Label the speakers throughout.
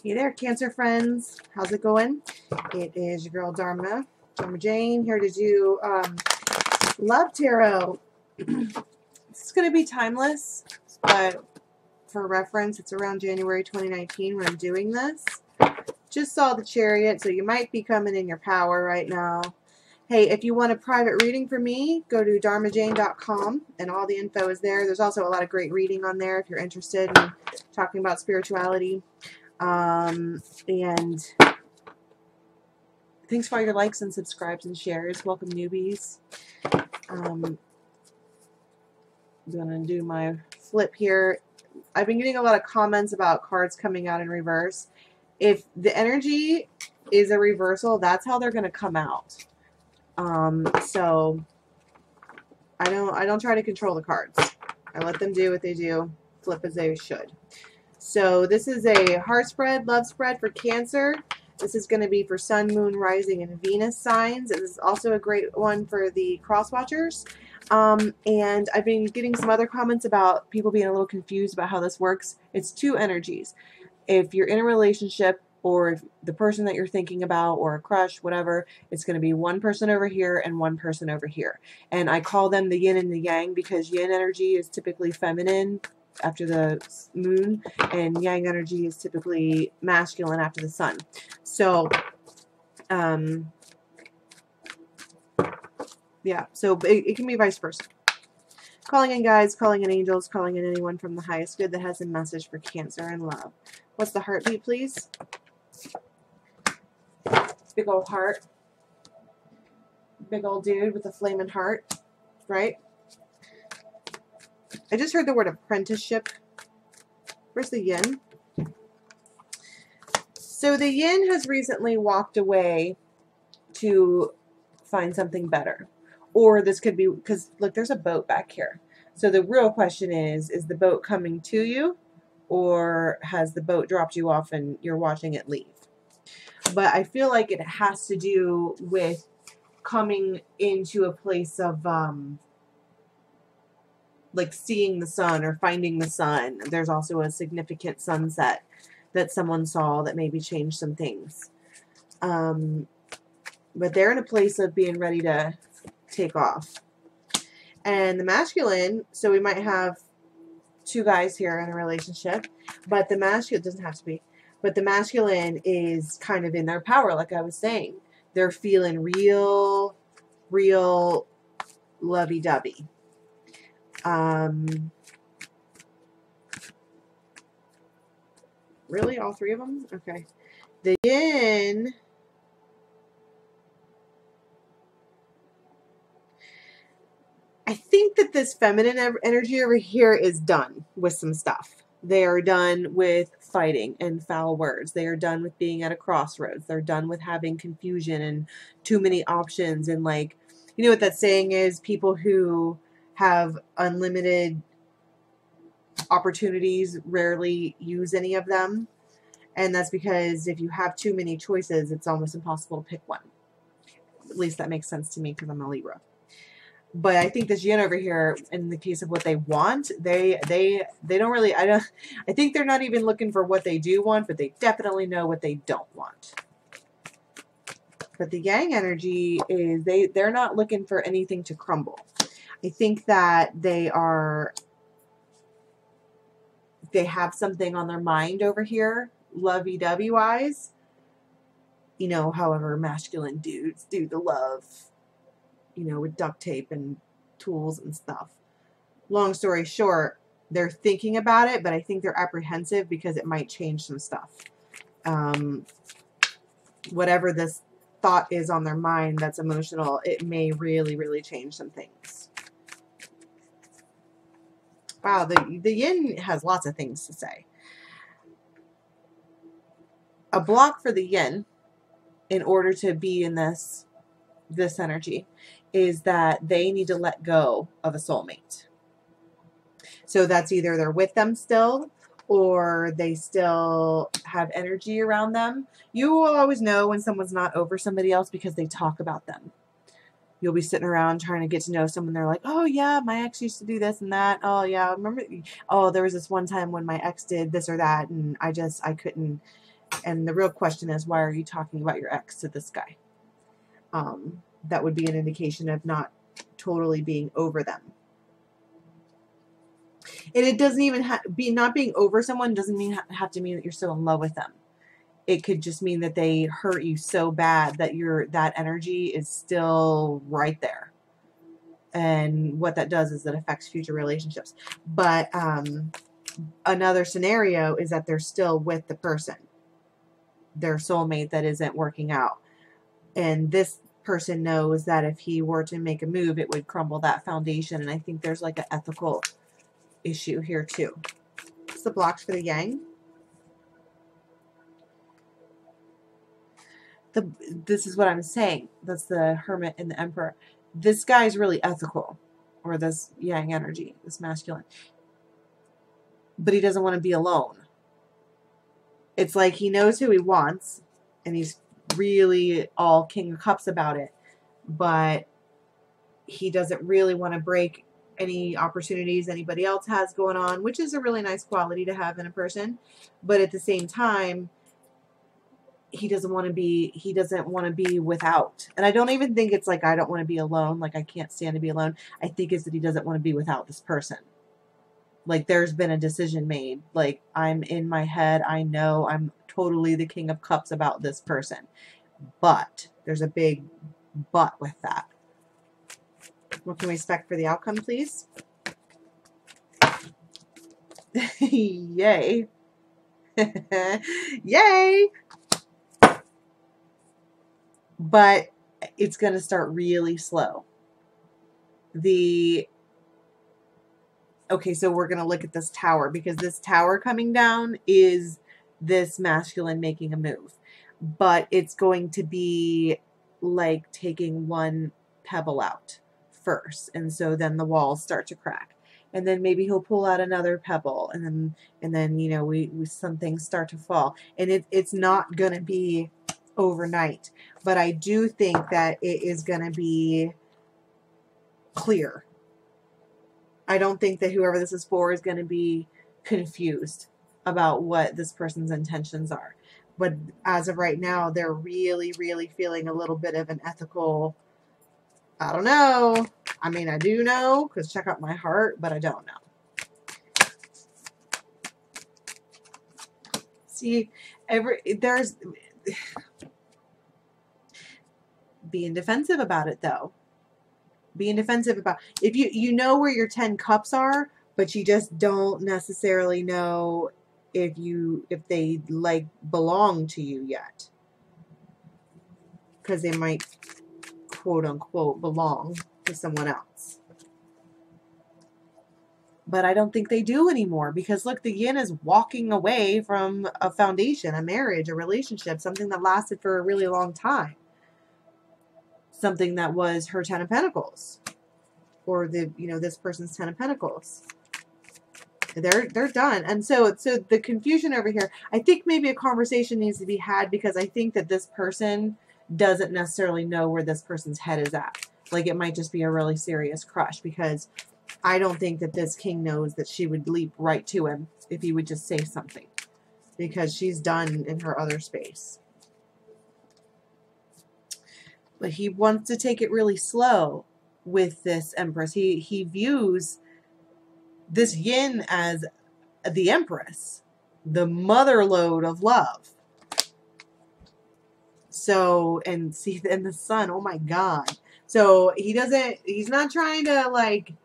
Speaker 1: Hey there, Cancer friends. How's it going? It is your girl Dharma Jane, here to do Love Tarot. This is going to be timeless, but for reference, it's around January 2019 when I'm doing this. Just saw the Chariot, so you might be coming in your power right now. Hey, if you want a private reading from me, go to dharmajane.com, and all the info is there. There's also a lot of great reading on there if you're interested in talking about spirituality. And thanks for all your likes and subscribes and shares. Welcome, newbies. I'm going to do my flip here. I've been getting a lot of comments about cards coming out in reverse. If the energy is a reversal, that's how they're going to come out. So I don't try to control the cards. I let them do what they do, flip as they should. So this is a heart spread, love spread for Cancer. This is going to be for Sun, Moon, Rising, and Venus signs. This is also a great one for the cross watchers. And I've been getting some other comments about people being a little confused about how this works. It's two energies. If you're in a relationship, or if the person that you're thinking about, or a crush, whatever, it's going to be one person over here and one person over here. And I call them the yin and the yang because yin energy is typically feminine after the moon, and yang energy is typically masculine after the sun. So, yeah, so it can be vice versa. Calling in guides, calling in angels, calling in anyone from the highest good that has a message for Cancer and love. What's the heartbeat, please? Big old heart. Big old dude with a flaming heart, right? I just heard the word apprenticeship. Where's the yin? So the yin has recently walked away to find something better. Or this could be, because look, there's a boat back here. So the real question is the boat coming to you? Or has the boat dropped you off and you're watching it leave? But I feel like it has to do with coming into a place of like seeing the sun or finding the sun. There's also a significant sunset that someone saw that maybe changed some things. But they're in a place of being ready to take off. And the masculine, so we might have two guys here in a relationship, but the masculine, doesn't have to be, but the masculine is kind of in their power, like I was saying. They're feeling real lovey-dovey. Really? All three of them? Okay. The yin, I think that this feminine energy over here is done with some stuff. They are done with fighting and foul words. They are done with being at a crossroads. They're done with having confusion and too many options. And like, you know what that saying is? People who have unlimited opportunities rarely use any of them. And that's because if you have too many choices, it's almost impossible to pick one. At least that makes sense to me because I'm a Libra. But I think this yin over here, in the case of what they want, they don't really, I think they're not even looking for what they do want, but they definitely know what they don't want. But the yang energy is, they're not looking for anything to crumble. I think that they have something on their mind over here, lovey-dovey wise. You know, however masculine dudes do the love, you know, with duct tape and tools and stuff. Long story short, they're thinking about it, but I think they're apprehensive because it might change some stuff. Whatever this thought is on their mind that's emotional, it may really change some things. Wow, the yin has lots of things to say. A block for the yin, in order to be in this energy, is that they need to let go of a soulmate. So that's either they're with them still, or they still have energy around them. You will always know when someone's not over somebody else because they talk about them. You'll be sitting around trying to get to know someone. They're like, oh yeah, my ex used to do this and that. Oh yeah, remember? Oh, there was this one time when my ex did this or that, and I couldn't. And the real question is, why are you talking about your ex to this guy? That would be an indication of not totally being over them. And it doesn't even not being over someone doesn't have to mean that you're still in love with them. It could just mean that they hurt you so bad that that energy is still right there. And what that does is it affects future relationships. But another scenario is that they're still with the person, their soulmate that isn't working out. And this person knows that if he were to make a move, it would crumble that foundation. And I think there's like an ethical issue here too. What's the blocks for the yang? This is what I'm saying. That's the Hermit and the Emperor. This guy is really ethical, or this yang energy, this masculine. But he doesn't want to be alone. It's like he knows who he wants, and he's really all King of Cups about it. But he doesn't really want to break any opportunities anybody else has going on, which is a really nice quality to have in a person. But at the same time, he doesn't want to be without. And I don't even think it's like, I don't want to be alone. Like, I can't stand to be alone. I think it's that he doesn't want to be without this person. Like, there's been a decision made. Like, I'm in my head. I know I'm totally the King of Cups about this person. But there's a big but with that. What can we expect for the outcome, please? Yay. Yay. But it's going to start really slow. Okay, so we're going to look at this tower, because this tower coming down is this masculine making a move. But it's going to be like taking one pebble out first. And so then the walls start to crack. And then maybe he'll pull out another pebble. And then you know, some things start to fall. And it's not going to be overnight. But I do think that it is going to be clear. I don't think that whoever this is for is going to be confused about what this person's intentions are. But as of right now, they're really, really feeling a little bit of an ethical, I don't know. I mean, I do know, because check out my heart, but I don't know. See, there's being defensive about it, though. Being defensive about, if you know where your 10 cups are, but you just don't necessarily know if they like belong to you yet, because they might quote unquote belong to someone else. But I don't think they do anymore, because look, the yin is walking away from a foundation, a marriage, a relationship, something that lasted for a really long time. Something that was her 10 of Pentacles, or this person's 10 of Pentacles. They're done. And so the confusion over here, I think maybe a conversation needs to be had, because I think that this person doesn't necessarily know where this person's head is at. Like, it might just be a really serious crush, because I don't think that this king knows that she would leap right to him if he would just say something, because she's done in her other space. But he wants to take it really slow with this Empress. He views this yin as the Empress, the mother lode of love. So, and see, and the Sun, oh my God. So he's not trying to like,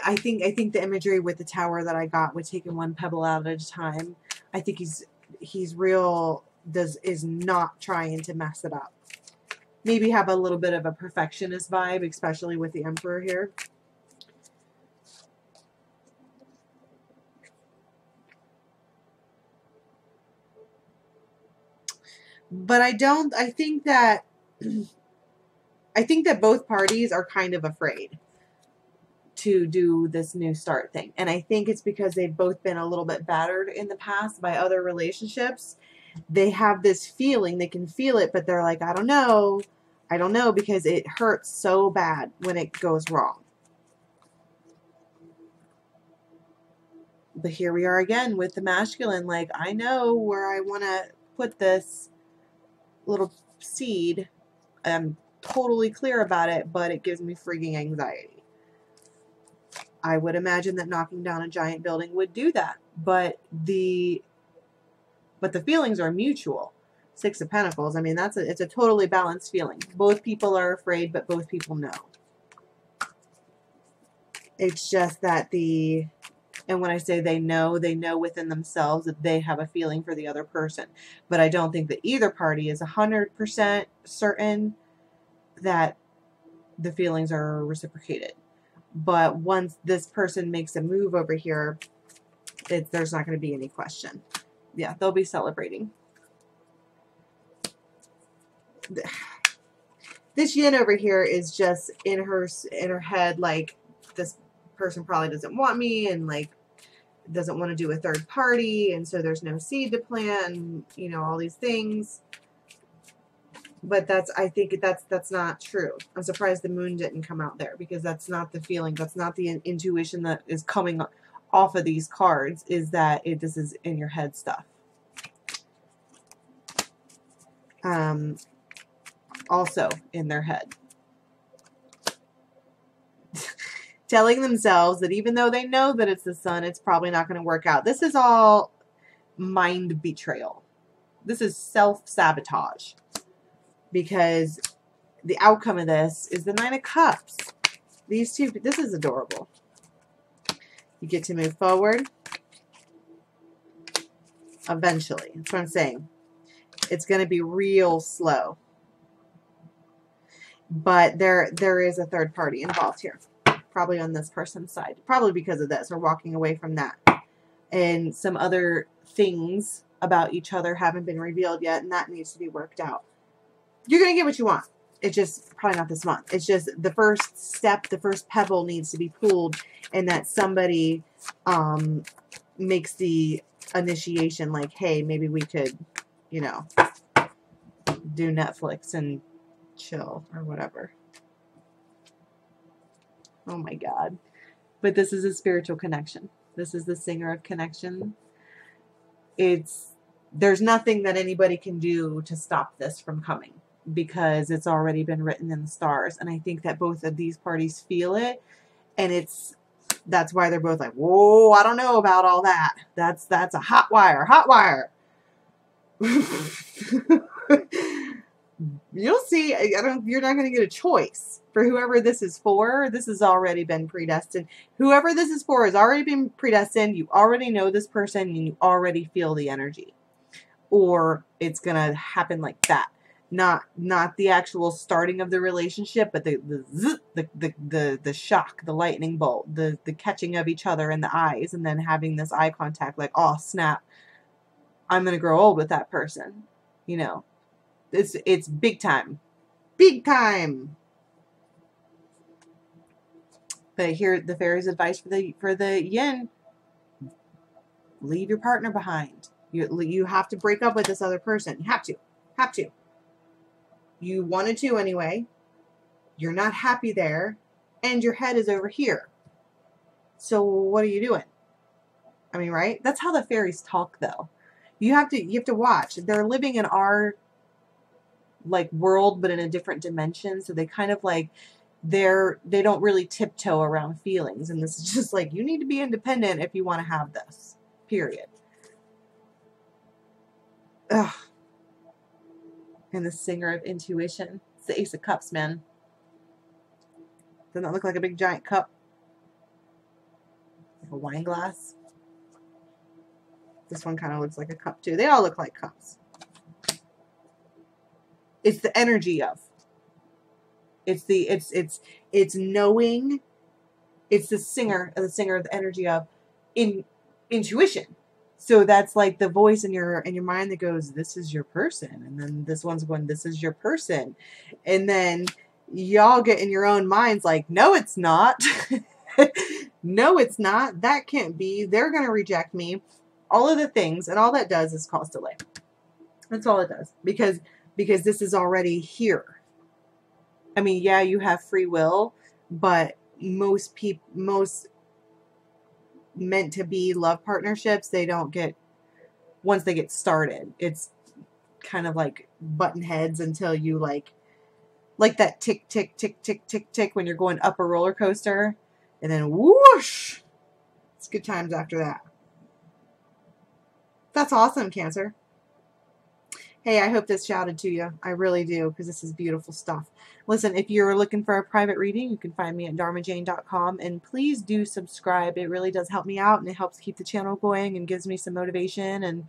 Speaker 1: I think the imagery with the tower that I got with taking one pebble out at a time, I think he's is not trying to mess it up. Maybe have a little bit of a perfectionist vibe, especially with the Emperor here. But I think that both parties are kind of afraid to do this new start thing. And I think it's because they've both been a little bit battered in the past by other relationships. They have this feeling, they can feel it, but they're like, I don't know, because it hurts so bad when it goes wrong. But here we are again with the masculine. Like, I know where I want to put this little seed. I'm totally clear about it, but it gives me freaking anxiety. I would imagine that knocking down a giant building would do that, but the feelings are mutual. Six of Pentacles. I mean, it's a totally balanced feeling. Both people are afraid, but both people know. It's just that and when I say they know within themselves that they have a feeling for the other person. But I don't think that either party is 100% certain that the feelings are reciprocated. But once this person makes a move over here, there's not going to be any question. Yeah, they'll be celebrating. This yin over here is just in her head, like, this person probably doesn't want me, and like doesn't want to do a third party, and so there's no seed to plant, and you know, all these things. But I think that's not true. I'm surprised the moon didn't come out there, because that's not the feeling. That's not the intuition that is coming off of these cards, is that this is in your head stuff. Also in their head. Telling themselves that even though they know that it's the sun, it's probably not going to work out. This is all mind betrayal. This is self-sabotage. Because the outcome of this is the Nine of Cups. These two, this is adorable. You get to move forward. Eventually. That's what I'm saying. It's going to be real slow. But there is a third party involved here. Probably on this person's side. Probably because of this, or walking away from that. And some other things about each other haven't been revealed yet, and that needs to be worked out. You're going to get what you want. It's just probably not this month. It's just the first step, the first pebble needs to be pulled, and that somebody makes the initiation, like, hey, maybe we could, you know, do Netflix and chill or whatever. Oh my God. But this is a spiritual connection. This is the Singer of Connection. There's nothing that anybody can do to stop this from coming, because it's already been written in the stars. And I think that both of these parties feel it, and that's why they're both like, whoa, I don't know about all that. That's a hot wire. You'll see. You're not going to get a choice. For whoever this is for, this has already been predestined. Whoever this is for has already been predestined. You already know this person, and you already feel the energy. Or it's going to happen like that. Not the actual starting of the relationship, but the shock, the lightning bolt, the catching of each other in the eyes, and then having this eye contact, like, oh snap, I'm gonna grow old with that person. You know, it's big time, big time. But here, the fairy's advice for the yin: leave your partner behind. You have to break up with this other person. You have to. You wanted to anyway. You're not happy there. And your head is over here. So what are you doing? I mean, right? That's how the fairies talk, though. You have to watch. They're living in our, like, world, but in a different dimension. So they kind of like, they don't really tiptoe around feelings. And this is just like, you need to be independent if you want to have this. Period. Ugh. And the Singer of Intuition. It's the Ace of Cups, man. Doesn't that look like a big giant cup? Like a wine glass? This one kind of looks like a cup too. They all look like cups. It's the energy of. It's knowing. It's the singer of the energy of intuition. So that's like the voice in your mind that goes, this is your person. And then this one's going, this is your person. And then y'all get in your own minds like, no, it's not. No, it's not. That can't be. They're going to reject me. All of the things. And all that does is cause delay. That's all it does. Because this is already here. I mean, yeah, you have free will. But most meant to be love partnerships, they don't get, once they get started, it's kind of like button heads until you like that tick, tick, tick, tick, tick, tick when you're going up a roller coaster, and then whoosh, it's good times after that. That's awesome, Cancer. Hey, I hope this shouted to you. I really do, because this is beautiful stuff. Listen, if you're looking for a private reading, you can find me at dharmajane.com, and please do subscribe. It really does help me out, and it helps keep the channel going and gives me some motivation and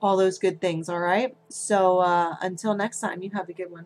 Speaker 1: all those good things, all right? So until next time, you have a good one.